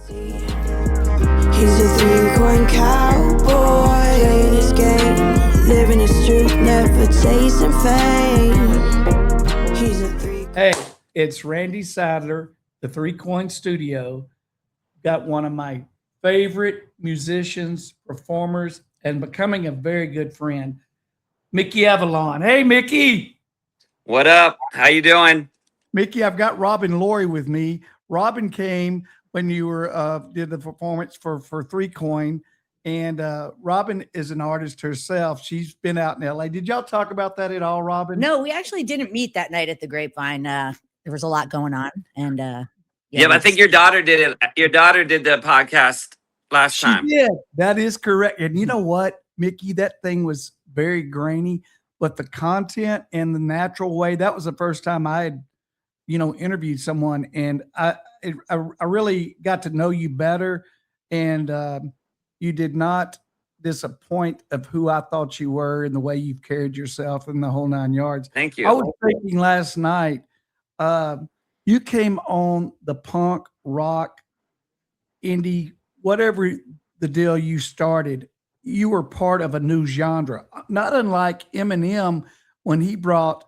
He's a three-coin cowboy, playing his game, living his truth, never chasing fame. He's a three. Hey, it's Randy Sadler, the Three Coin Studio. Got one of my favorite musicians, performers, and becoming a very good friend, Mickey Avalon. Hey, Mickey. What up? How you doing? Mickey, I've got Robin Laurie with me. Robin came when you were did the performance for Three Coin, and Robin is an artist herself. She's been out in LA. Did y'all talk about that at all, Robin? No, we actually didn't meet that night at the Grapevine. There was a lot going on, and Yeah, but I think your daughter did it. Your daughter did the podcast last time. Yeah, that is correct. And you know what, Mickey, that thing was very grainy, but the content and the natural way, that was the first time I had, interviewed someone, and I really got to know you better, and you did not disappoint of who I thought you were and the way you've carried yourself and the whole 9 yards. Thank I you. was thinking last night, you came on the punk rock indie, whatever the deal you started, you were part of a new genre, not unlike Eminem when he brought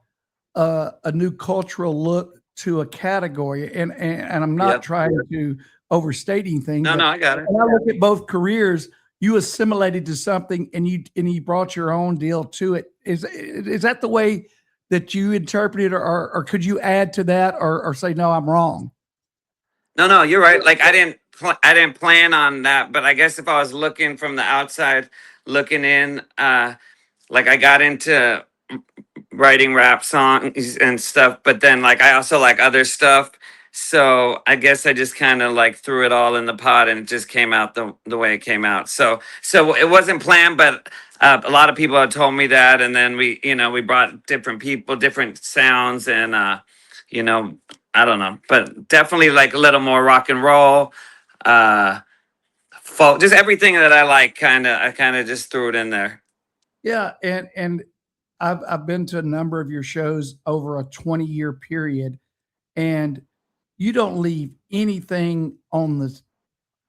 a new cultural look to a category. And I'm not Yep. trying to overstating things. No, but no, I got it. when I look at both careers, you assimilated to something and you brought your own deal to it. Is that the way that you interpret it, or could you add to that, or say no, I'm wrong? No, you're right. Like I didn't plan on that, but I guess if I was looking from the outside, looking in, like I got into writing rap songs and stuff, but then like I also like other stuff. So I guess I just kind of like threw it all in the pot and it just came out the way it came out. So it wasn't planned, but a lot of people had told me that, and then we brought different people, different sounds, and you know, I don't know, but definitely like a little more rock and roll, folk, just everything that I like. I kind of just threw it in there. Yeah, and I've been to a number of your shows over a 20-year period, and you don't leave anything on the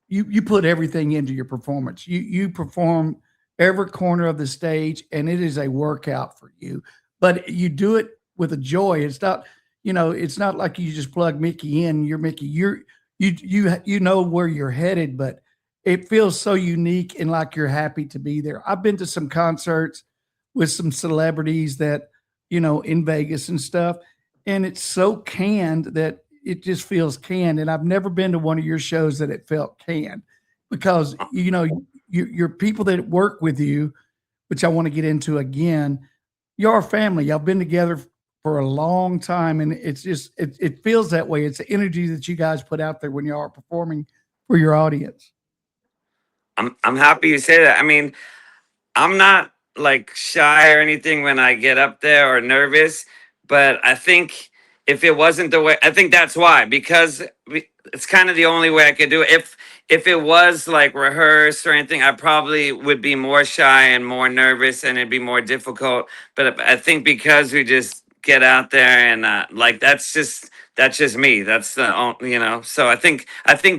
you put everything into your performance. You perform every corner of the stage, and it is a workout for you. But you do it with a joy. It's not like you just plug Mickey in. You're Mickey. You know where you're headed, but it feels so unique and like you're happy to be there. I've been to some concerts with some celebrities that, in Vegas and stuff, and it's so canned that it just feels canned. And I've never been to one of your shows that it felt canned, because, your people that work with you, which I want to get into again, you're a family. Y'all been together for a long time, and it's just, it feels that way. It's the energy that you guys put out there when y'all are performing for your audience. I'm happy you say that. I mean, I'm not like shy or anything when I get up there or nervous, but I think if it wasn't the way, I think that's why, because it's kind of the only way I could do it. If it was like rehearsed or anything, I probably would be more shy and more nervous, and it'd be more difficult. But I think because we just get out there and like that's just me. That's the So I think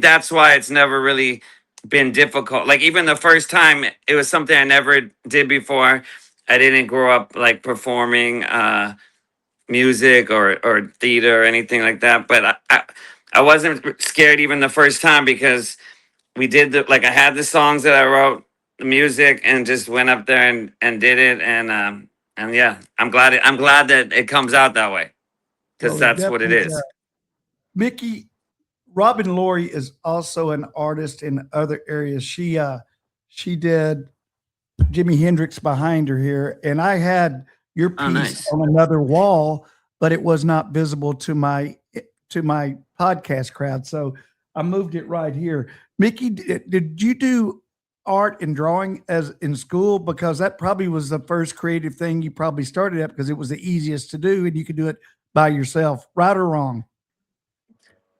that's why it's never really been difficult. Like even the first time, it was something I never did before. I didn't grow up like performing music or theater or anything like that. But I wasn't scared even the first time, because we did I had the songs that I wrote, the music, and just went up there and did it. And yeah, I'm glad that it comes out that way, because Well, it that's what it definitely is. does. Mickey, Robin Laurie is also an artist in other areas. She did Jimi Hendrix behind her here, and I had your piece Oh, nice. on another wall, but it was not visible to my podcast crowd, so I moved it right here. Mickey, did you do art and drawing as in school? Because that probably was the first creative thing you probably started at, because it was the easiest to do and you could do it by yourself, right or wrong?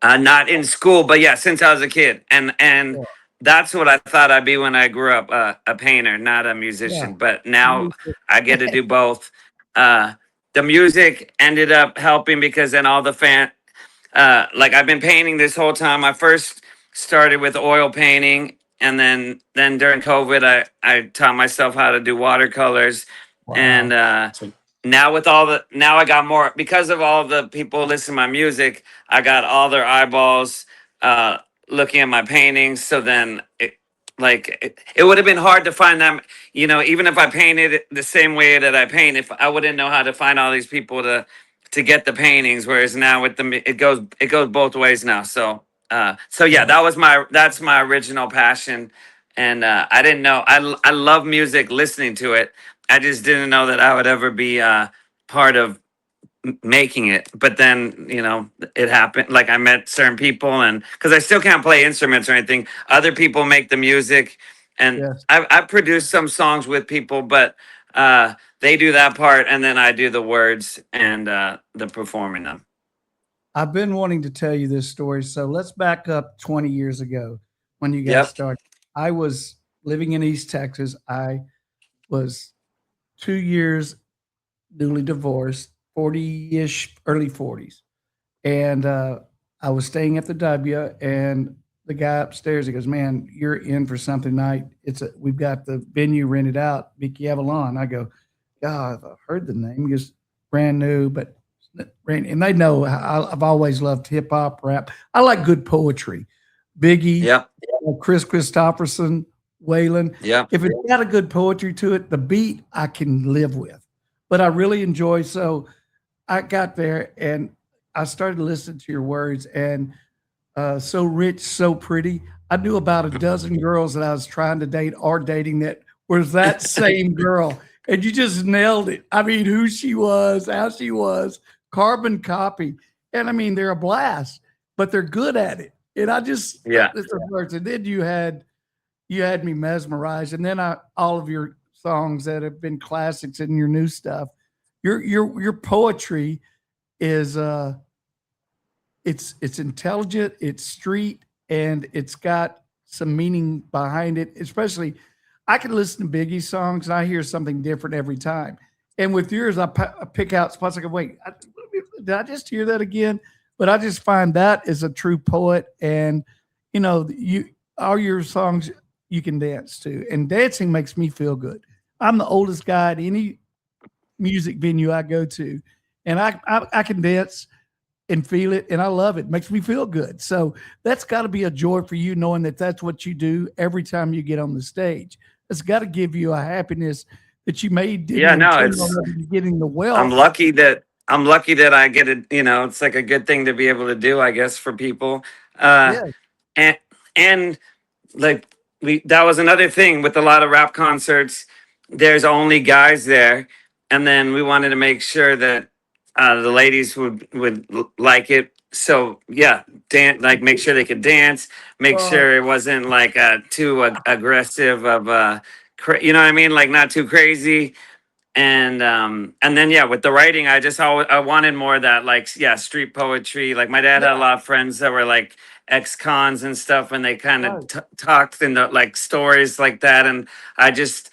Not in school, but yeah, since I was a kid, and Yeah. that's what I thought I'd be when I grew up, a painter, not a Yeah. musician. But now I get to do both. Uh, the music ended up helping, because then all the like I've been painting this whole time. My first started with oil painting, and then during COVID, I taught myself how to do watercolors, and now with all the now I got more because of all the people listening to my music. I got all their eyeballs uh, looking at my paintings. So then, it would have been hard to find them. You know, even if I painted it the same way that I paint, if I wouldn't know how to find all these people to get the paintings. Whereas now with it goes both ways now. So yeah, that's my original passion, and I didn't know I love music, listening to it. I just didn't know that I would ever be part of making it. But then it happened. Like I met certain people, and because I still can't play instruments or anything, other people make the music, and Yes. I've produced some songs with people, but they do that part, and then I do the words and the performing them. I've been wanting to tell you this story. So let's back up 20 years ago when you guys Yep. started. I was living in East Texas. I was 2 years newly divorced, 40-ish, early 40s. And I was staying at the W, and the guy upstairs, he goes, "Man, you're in for something tonight. We've got the venue rented out, Vicky Avalon." I go, "God, I've heard the name." He goes, "Brand new, but," and they know I've always loved hip hop, rap. I like good poetry. Biggie, Yep. Chris Christopherson, Waylon. Yep. If it's got a good poetry to it, the beat I can live with. But I really enjoy. So I got there and I started listening to your words, and so rich, so pretty. I knew about a dozen girls that I was trying to date or dating that was that same girl. And you just nailed it. I mean, who she was, how she was, carbon copy. And I mean, they're a blast, but they're good at it. And I just, Yeah. and then you had me mesmerized. And then all of your songs that have been classics and your new stuff, your poetry is it's intelligent, it's street, and it's got some meaning behind it. Especially, I can listen to Biggie songs and I hear something different every time. And with yours, I pick out spots. I go, "Wait, did I just hear that again?" But I just find that is a true poet, and all your songs you can dance to, and dancing makes me feel good. I'm the oldest guy at any music venue I go to, and I can dance and feel it, and I love it. Makes me feel good. So that's got to be a joy for you, knowing that that's what you do every time you get on the stage. It's got to give you a happiness that you didn't Yeah, no, intend on getting the wealth. I'm lucky that I get it. It's like a good thing to be able to do, I guess, for people. Yeah, And like that was another thing with a lot of rap concerts. There's only guys there, and then we wanted to make sure that the ladies would like it. So yeah, like make sure they could dance, make sure it wasn't like too aggressive of you know what I mean, like not too crazy. And then yeah, with the writing, I wanted more of that, like, yeah, street poetry. Like my dad had a lot of friends that were like ex-cons and stuff, and they kind of talked in the like stories like that. And I just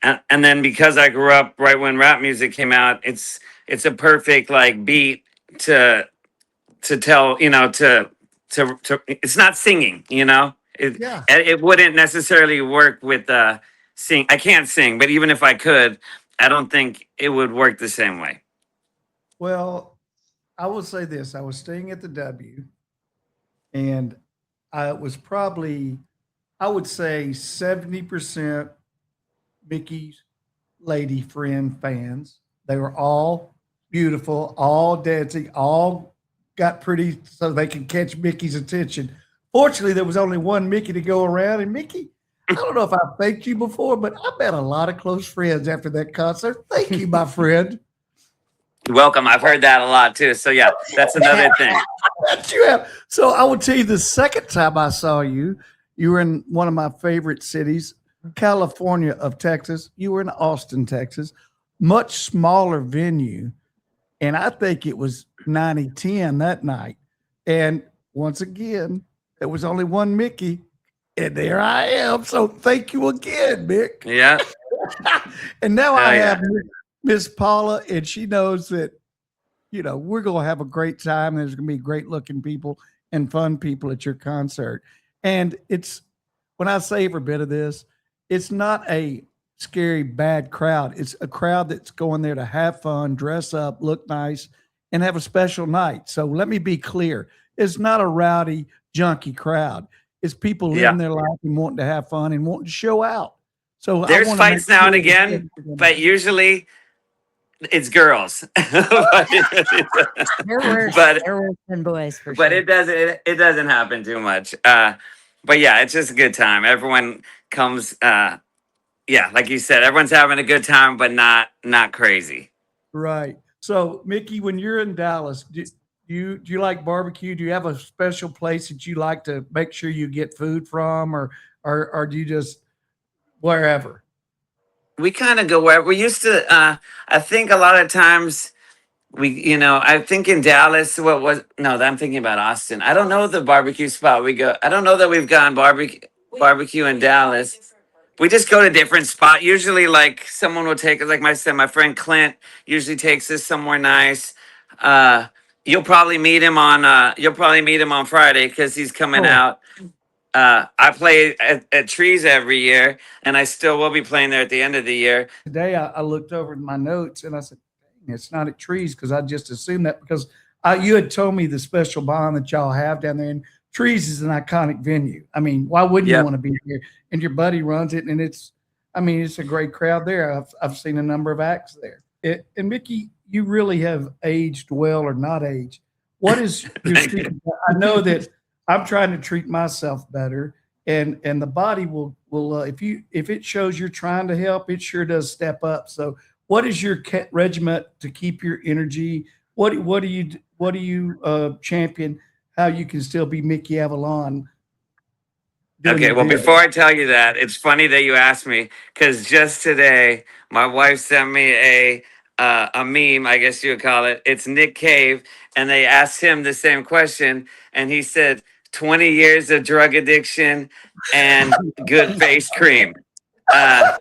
and then because I grew up right when rap music came out, it's a perfect like beat to tell, to it's not singing, it yeah. it wouldn't necessarily work with sing. I can't sing, but even if I could, I don't think it would work the same way. Well, I will say this: I was staying at the W, and I was probably, I would say, 70% Mickey's lady friend fans. They were all beautiful, all dancing, all got pretty so they could catch Mickey's attention. Fortunately, there was only one Mickey to go around, and Mickey, I don't know if I've thanked you before, but I met a lot of close friends after that concert. Thank you, my friend. You're welcome. I've heard that a lot too. So yeah, that's another thing. That you have. So I will tell you, the second time I saw you, you were in one of my favorite cities, California of Texas. You were in Austin, Texas, much smaller venue. And I think it was 90-10 that night. And once again, there was only one Mickey. And there I am. So thank you again, Mick. Yeah. And now Hell I yeah. have Miss Paula, and she knows that, we're going to have a great time. There's going to be great looking people and fun people at your concert. And it's when I say every bit of this, it's not a scary, bad crowd. It's a crowd that's going there to have fun, dress up, look nice, and have a special night. So let me be clear. It's not a rowdy, junky crowd. It's people Yeah. living their life and wanting to have fun and wanting to show out. So I There's wanna make fights now and sure that again, but usually it's girls. They're worse. but They're worse than boys for but sure. it doesn't happen too much. But yeah, it's just a good time. Everyone comes. Yeah, like you said, everyone's having a good time, but not crazy. Right. So, Mickey, when you're in Dallas, do you like barbecue? Do you have a special place that you like to make sure you get food from, or do you just wherever? We kind of go where we used to. I think a lot of times I think in Dallas, what was no, I'm thinking about Austin. I don't know the barbecue spot we go. I don't know that we've gone barbecue in Dallas. We just go to different spot. Usually, like someone will take us. Like I said, my friend Clint usually takes us somewhere nice. Uh, you'll probably meet him on Friday because he's coming Oh, out. I play at Trees every year, and I still will be playing there at the end of the year. today I looked over my notes and I said, "Dang, it's not at Trees," because I just assumed that because you had told me the special bond that y'all have down there, and Trees is an iconic venue. I mean, why wouldn't you Yep. want to be here? And your buddy runs it, and I mean, it's a great crowd there. I've seen a number of acts there. And Mickey, you really have aged well or not aged. What is your Thank you. secret? I know that I'm trying to treat myself better, and the body will if it shows you're trying to help, it sure does step up. So, what is your regiment to keep your energy? What do you champion? How you can still be Mickey Avalon doing Okay, your well, deal? before I tell you that, it's funny that you asked me because just today, my wife sent me a meme, I guess you would call it. It's Nick Cave, and they asked him the same question, and he said 20 years of drug addiction and good face cream. Uh,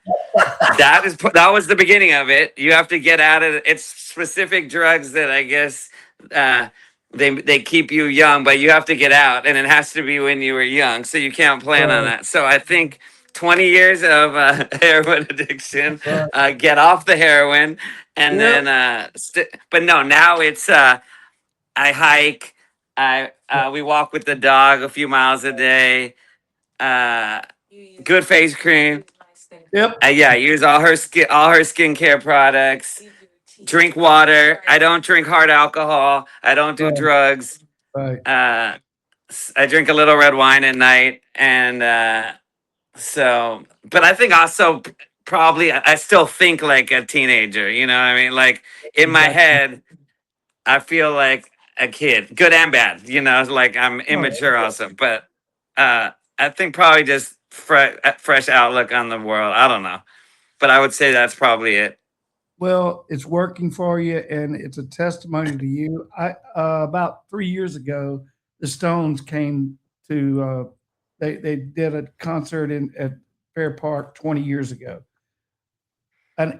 that was the beginning of it. You have to get out of it. It's specific drugs that I guess uh, they keep you young, but you have to get out, and it has to be when you were young, so you can't plan on Right, that. So I think 20 years of heroin addiction, right. get off the heroin, and Yep. then but no, now it's I hike, I we walk with the dog a few miles a day. Uh, Good face cream. Yep. Yeah, I use all her skincare products. Drink water. I don't drink hard alcohol. I don't do Right. drugs. Right. I drink a little red wine at night, and but I think also probably I still think like a teenager. You know what I mean? Like in my Exactly. head, I feel like a kid, good and bad. Like I'm Oh, immature also, but I think probably just fresh outlook on the world. I don't know, but I would say that's probably it. well, it's working for you, and it's a testimony to you. I about 3 years ago, the Stones came to. They did a concert at Fair Park 20 years ago, and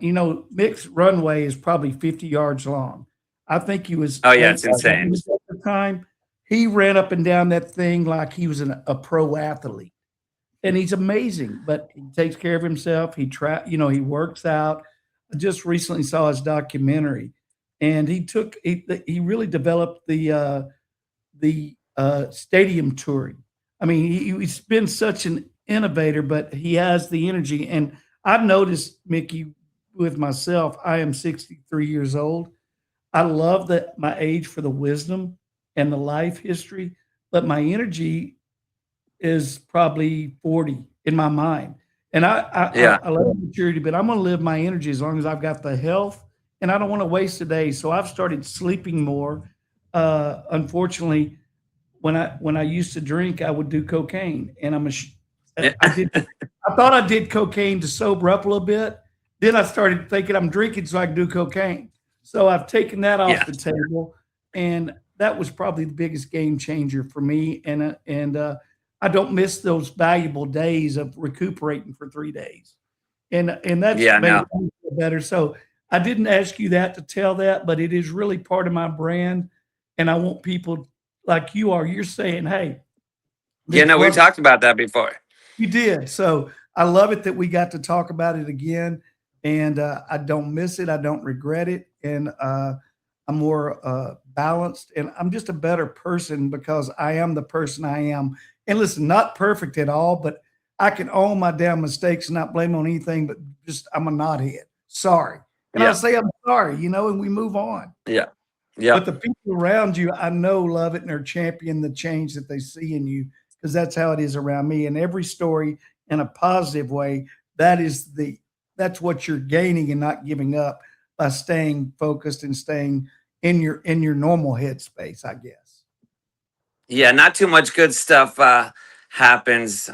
Mick's runway is probably 50 yards long. I think he was Oh yeah, late it's insane. at the time. He ran up and down that thing like he was a pro athlete, and he's amazing. But he takes care of himself. He works out. I just recently saw his documentary, and he really developed the stadium touring. I mean, he's been such an innovator, but he has the energy. And I've noticed, Mickey, with myself, I am 63 years old. I love my age for the wisdom and the life history, but my energy is probably 40 in my mind. And Yeah, I love maturity, but I'm going to live my energy as long as I've got the health, and I don't want to waste a day. So I've started sleeping more. Unfortunately, when I used to drink, I would do cocaine, and yeah, I did. I thought I did cocaine to sober up a little bit. Then I started thinking I'm drinking so I can do cocaine. So I've taken that off yeah. the table, and that was probably the biggest game changer for me. And I don't miss those valuable days of recuperating for 3 days, and that's Yeah, made no. me feel better. So I didn't ask you that to tell that, but it is really part of my brand, and I want people like you are. You're saying, hey, Yeah, It's no, we what talked about that before. you did. So I love it that we got to talk about it again, and I don't miss it. I don't regret it, and I'm more balanced, and I'm just a better person because I am the person I am. And listen, not perfect at all, but I can own my damn mistakes and not blame on anything. But just I'm a knothead. Sorry, and I'll Yeah, say I'm sorry, and we move on. yeah, yeah. But the people around you, I know, love it and are championing the change that they see in you because that's how it is around me. And every story in a positive way, that is that's what you're gaining and not giving up by staying focused and staying in your normal headspace, I guess. Yeah, not too much good stuff happens,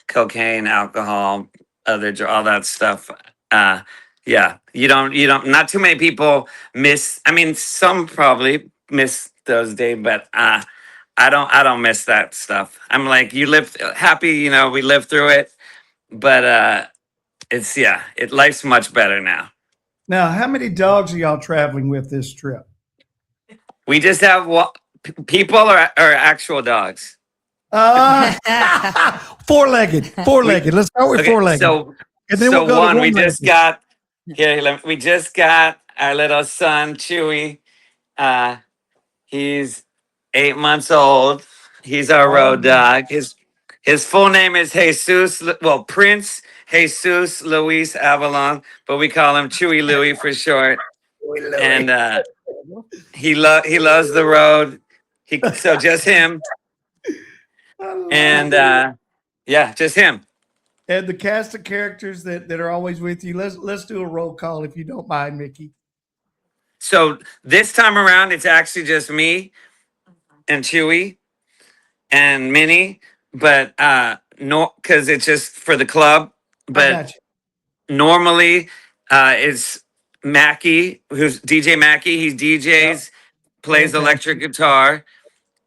cocaine, alcohol, all that stuff. Uh, yeah, you don't, not too many people miss, I mean, some probably miss those days, but I don't miss that stuff. I'm like, you live happy, we live through it, but life's much better now. Now, how many dogs are y'all traveling with this trip? We just have people or actual dogs. Uh, four-legged, We four-legged. Let's start with Okay, four-legged, so and then we'll so go to one, we one-legged. just got here. We just got our little son Chewy. Uh, he's 8 months old. He's our Oh, road dog. His full name is Jesus. Well, Prince Jesus Luis Avalon, but we call him Chewy Louie for short. And he loves the road. So just him, I love and it. yeah, just him. And the cast of characters that are always with you. Let's do a roll call if you don't mind, Mickey. So this time around, it's actually just me and Chewy and Minnie, but no, because it's just for the club. I But got you. normally, it's Mackie, who's DJ Mackie. He Yep. DJs, plays Fantastic. electric guitar,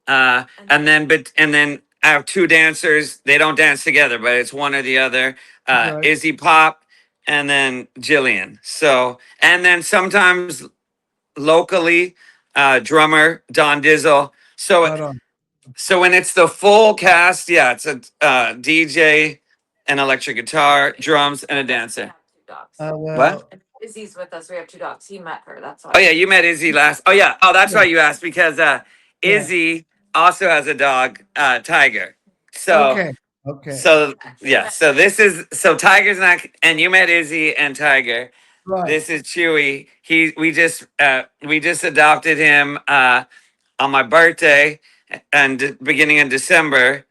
and then I have two dancers. They don't dance together, but it's one or the other. Right. Izzy Pop, and then Jillian. So, and then sometimes locally, drummer Don Dizzle. So Right on. so when it's the full cast, yeah, it's a DJ, an electric guitar, drums, and a dancer. What? Well, Izzy's with us. We have two dogs. He met her. That's why. Oh yeah, you met Izzy last. Oh yeah. Oh, that's yeah, why you asked because yeah. Izzy also has a dog, Tiger. So Okay. Okay. so yeah. So Tiger's not, and you met Izzy and Tiger. Right. This is Chewy. We just adopted him on my birthday and beginning in December,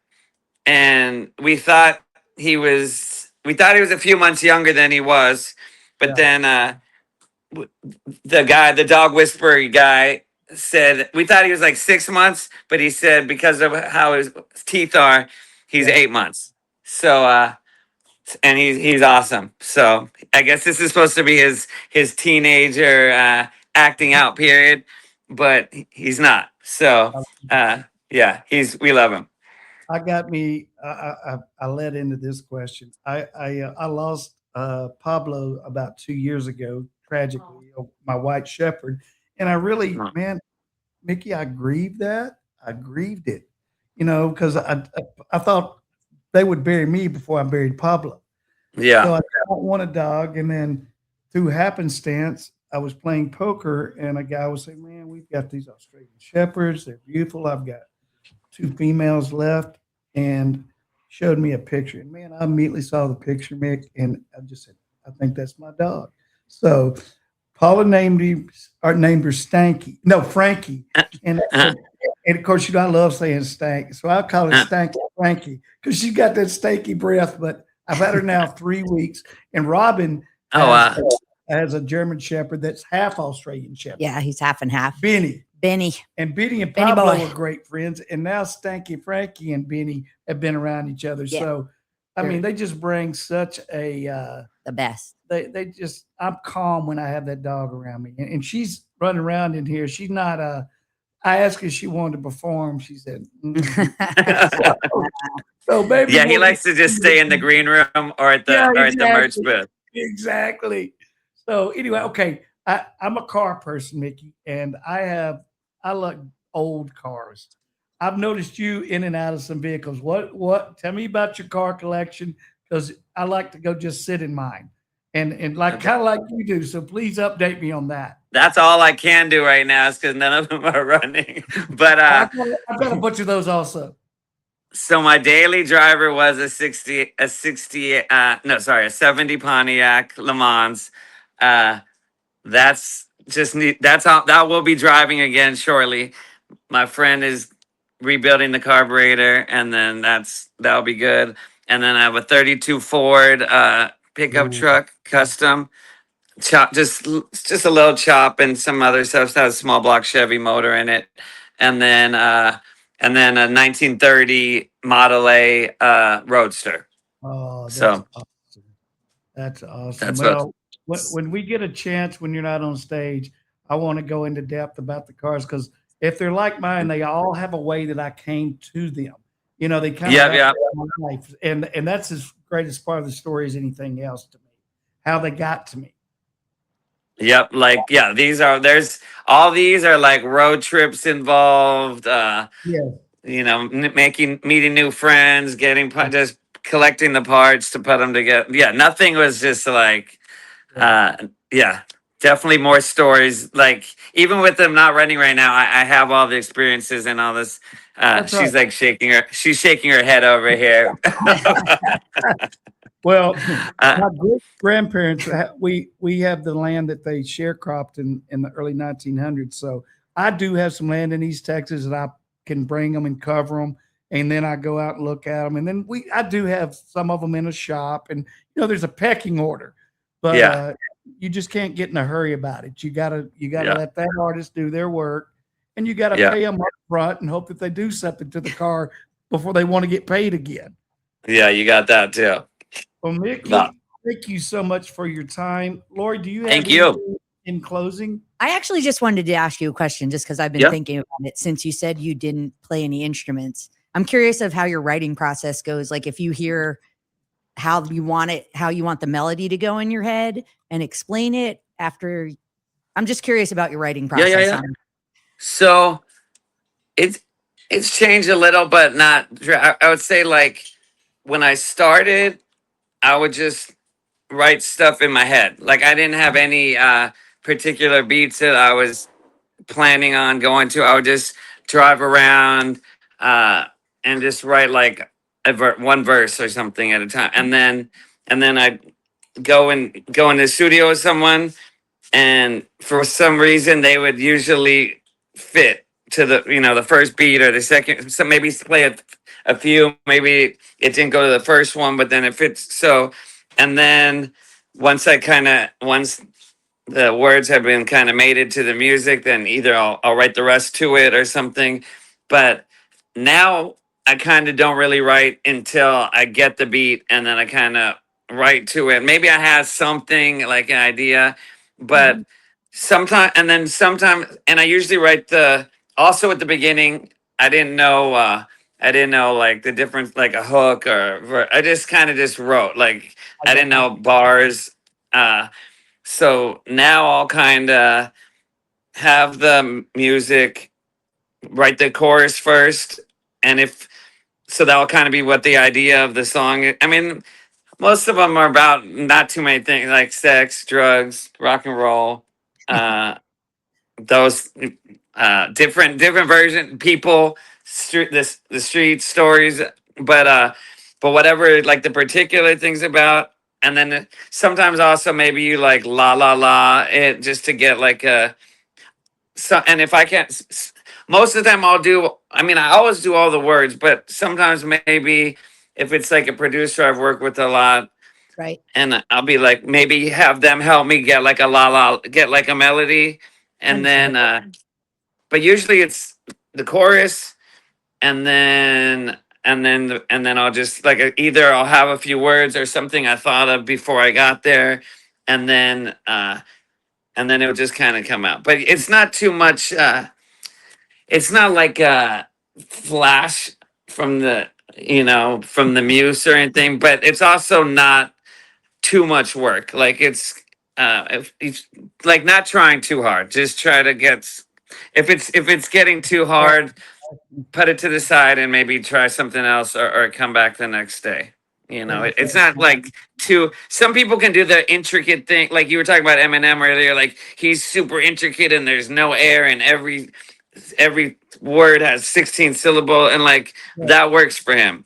and we thought he was a few months younger than he was, but Yeah. then the dog whisperer guy said we thought he was like 6 months, but he said because of how his teeth are, he's Yeah. 8 months. So and he's awesome. So I guess this is supposed to be his teenager acting out period, but he's not. So yeah, we love him. I got me. I led into this question. I lost Pablo about 2 years ago, tragically, my white shepherd, and I really, Oh. man, Mickey, I grieved that. I grieved it, because I thought they would bury me before I buried Pablo. So Yeah. I don't want a dog, and then through happenstance, I was playing poker, and a guy was saying, "Man, we've got these Australian shepherds. They're beautiful. I've got two females left," and showed me a picture. And man, I immediately saw the picture, Mick, and I just said, "I think that's my dog." So Paula named her Stanky. No, Frankie. And I Uh, said, and of course, I love saying Stank. So I'll call her uh, Stanky Frankie because she's got that stanky breath. But I've had her now 3 weeks. And Robin oh has a German Shepherd that's half Australian Shepherd. Yeah, he's half and half. Benny. Benny. And Benny and Benny Pablo boy. are great friends. And now Stanky Frankie and Benny have been around each other. Yeah. So, I mean, they just bring such a The best. they just I'm calm when I have that dog around me. And she's running around in here. She's not I asked her if she wanted to perform. She said, so maybe yeah, he we'll likes to just stay in the green room or at the Yeah, or at the merch exactly. booth. Exactly. So anyway, okay. I'm a car person, Mickey, and I like old cars. I've noticed you in and out of some vehicles. Tell me about your car collection because I like to go just sit in mine and like kind of like you do. So please update me on that. That's all I can do right now is because none of them are running. But I've got a bunch of those also. so my daily driver was a 70 Pontiac Le Mans. That's just neat. That's how that will be driving again shortly. My friend is rebuilding the carburetor, and then that'll be good. And then I have a 32 Ford pickup Ooh. truck, custom chop, just a little chop and some other stuff. It has a small block Chevy motor in it, and then a 1930 Model A Roadster. Oh, that's So awesome. That's awesome. that's what. Well, when we get a chance, when you're not on stage, I want to go into depth about the cars because if they're like mine, they all have a way that I came to them. You know, they kind of Yeah, yeah. my life, and that's as great as part of the story as anything else to me. How they got to me. Yep, like yeah, there's all these are like road trips involved, Yeah. meeting new friends, just collecting the parts to put them together. Yeah, nothing was just like yeah, definitely more stories. Like even with them not running right now, I have all the experiences and all this. That's She's right. like she's shaking her head over here. Well, uh, my great grandparents, we have the land that they sharecropped in the early 1900s. So I do have some land in East Texas that I can bring them and cover them, and then I go out and look at them. And then I do have some of them in a shop, and there's a pecking order, but yeah, you just can't get in a hurry about it. You gotta yeah, let that artist do their work, and you got to yeah, pay them up front and hope that they do something to the car before they want to get paid again. yeah. You got that too. Well, No, Mickey, thank you so much for your time. Lori, do you have thank you. anything in closing? I actually just wanted to ask you a question just because I've been Yeah. thinking about it since you said you didn't play any instruments. I'm curious of how your writing process goes. Like if you hear how you want the melody to go in your head and explain it after. I'm just curious about your writing Yeah, yeah, process. yeah. So it's it's changed a little, but not. I would say like when I started, I would just write stuff in my head. Like I didn't have any particular beats that I was planning on going to. I would just drive around and just write like one verse or something at a time, and then I go in the studio with someone, and for some reason they would usually fit to the first beat or the second. So maybe play a few. Maybe it didn't go to the first one, but then it fits. So, and then once the words have been kind of mated to the music, then either I'll write the rest to it or something. But now I kind of don't really write until I get the beat, and then I kind of write to it. Maybe I have something like an idea, but sometimes, and I usually write also at the beginning. I didn't know like the difference, like a hook I just kind of just wrote like I didn't know bars. So now I'll kind of have the music, write the chorus first, and if so, that'll kind of be what the idea of the song is. I mean, most of them are about not too many things like sex, drugs, rock and roll, uh, those different version people, the street stories, but whatever like the particular things about. And then sometimes also maybe you like la la la it just to get like a so. And if I can't, most of the time I'll do. I mean, I always do all the words, but sometimes maybe if it's like a producer I've worked with a lot, Right. and I'll be like maybe have them help me get like a get like a melody, and Understood. then but usually it's the chorus, and then I'll just like either I'll have a few words or something I thought of before I got there, and then it'll just kind of come out. But it's not too much. It's not like a flash from the muse or anything. But it's also not too much work. Like if like not trying too hard. Just try to get. If it's getting too hard, put it to the side and maybe try something else, or come back the next day. You know, it's not like some people can do the intricate thing. Like you were talking about Eminem earlier, like he's super intricate and there's no air and every word has 16 syllable, and like that works for him.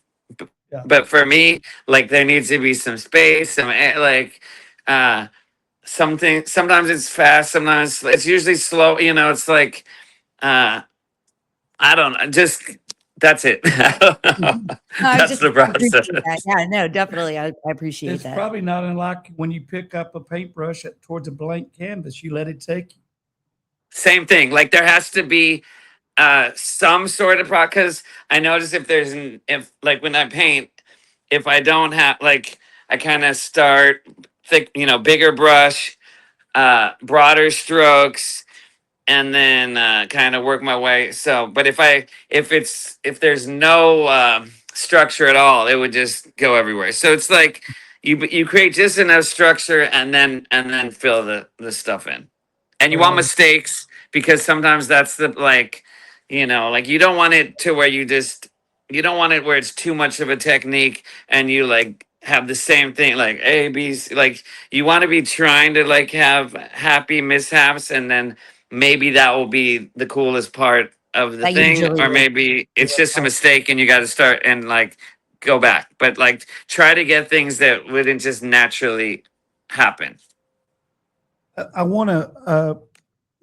Yeah. But for me, like there needs to be some space, some like something. Sometimes it's fast, sometimes it's usually slow. You know, it's like I don't know, just that's it. I don't know. I That's just the appreciate process. that. Yeah, no, definitely. I appreciate It's that. probably not unlike when you pick up a paintbrush towards a blank canvas, you let it take you. Same thing. Like there has to be some sort of because I notice if like when I paint, if I don't have like I kind of start thick, you know, bigger brush, broader strokes, and then kind of work my way. So, but if there's no structure at all, it would just go everywhere. So it's like you create just enough structure and then fill the stuff in. And you want mistakes because sometimes that's the like, you know, like you don't want it to where you don't want it where it's too much of a technique and you like have the same thing like A, B, C, like you want to be trying to like have happy mishaps, and then maybe that will be the coolest part of the That thing, usually or is. maybe it's just a mistake and you got to start and like go back. But like try to get things that wouldn't just naturally happen. I want to,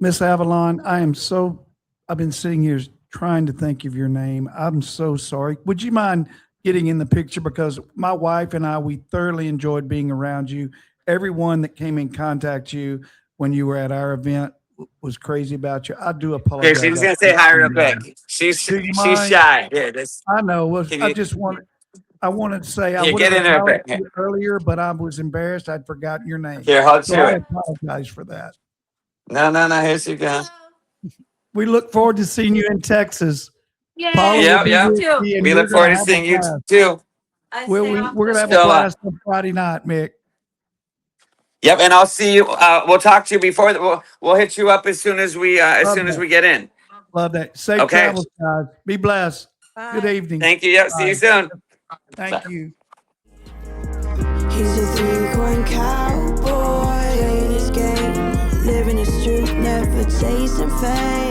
Miss Avalon, I've been sitting here trying to think of your name. I'm so sorry. Would you mind getting in the picture? Because my wife and I, we thoroughly enjoyed being around you. Everyone that came in contact you when you were at our event was crazy about you. I do Here, apologize. she's gonna say hi real quick. She's Do you she's mind? shy. Here, this. I know. Well, Can I you- just wanted to say I Yeah, would get have in there, acknowledged Beck. you earlier, but I was embarrassed. I'd forgotten your name. Here, hold So I to it. apologize for that. No, here she go. We look forward to seeing you in Texas. Yay. Paula will Yeah, be yeah. with you, and We we're look forward gonna to have seeing a you blast. too. We're gonna have a Still, blast on Friday night, Mick. Yep, and I'll see you. We'll talk to you before. We'll hit you up as soon as we Love as that. we get in. Love that. Safe Okay. travels, guys. Be blessed. Good Bye. evening. Thank you. Yep. See you Bye. soon. Thank you. He's a three-coin cowboy in his game, living his truth, never chasing fame.